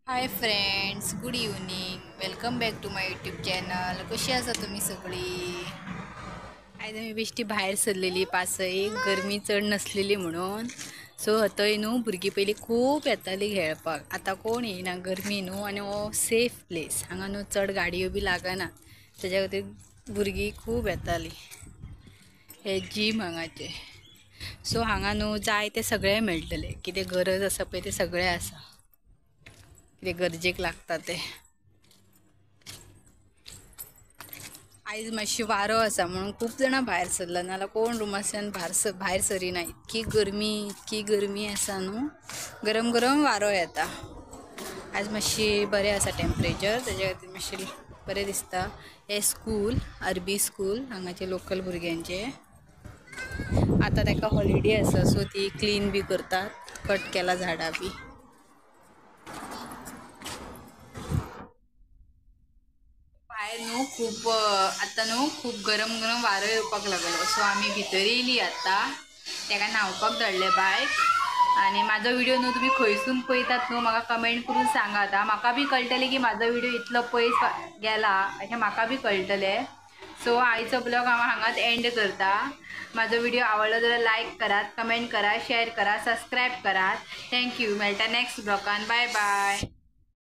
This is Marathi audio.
High friends, good evening. Welcome back to my YouTube channel. कशी आसा तुम्ही सगळी? आयज आमी बेश्टी भायर सरलेली पासय गरमी चड नसलेली म्हणून. सो थंय न्हू भुरगीं पयलीं खूब येतालीं खेळपाक. आतां कोण येयना, गरमी न्हू. आनी हो सेफ प्लेस. हांगा न्हू चड गाडयो बी लागना, तेज्या खातीर भुरगीं खूब येतालीं. हे जीम हांगाचे. सो हांगा न्हू जाय ते सगळें मेळटलें. कितें गरज आसा पळय तें सगळें आसा, कितें गरजेक लागता ते. आयज मातशी वारो आसा म्हणून खूब जाणां भायर सरला, नाल्यार कोण रुमांतल्यान भायर सरिना. इतकी गरमी आसा न्हू, गरम गरम वारो येता. आयज मातशी बरें आसा टेम्परेचर, तेज्या खातीर मातशें बरें दिसता. हे स्कूल, आरबी स्कूल हांगाचे लोकल भुरग्यांचे. आतां ताका हॉलिडे आसा, सो ती क्लीन बी करतात. कट केला झाडां बी. भायर न्हू खूब आतां न्हू खूब गरम गरम वारो येवपाक लागलो. सो आमी भितर येयली आतां. ताका न्हांवपाक धाडले बायक. आनी म्हाजो व्हिडिओ न्हू तुमी खंयसून पळयतात न्हू म्हाका कमेंट करून सांगात. म्हाका बी कळटलें की म्हाजो व्हिडिओ इतलो पयस गेला अशें म्हाका बी कळटलें. सो आयचो ब्लॉग हांगाच एंड करता. म्हाजो व्हिडिओ आवडलो जाल्यार लायक करात, कमेंट करा, शेअर करा, सबस्क्राईब करात. थँक्यू. मेळटा नेक्स्ट ब्लॉगान. Bye bye.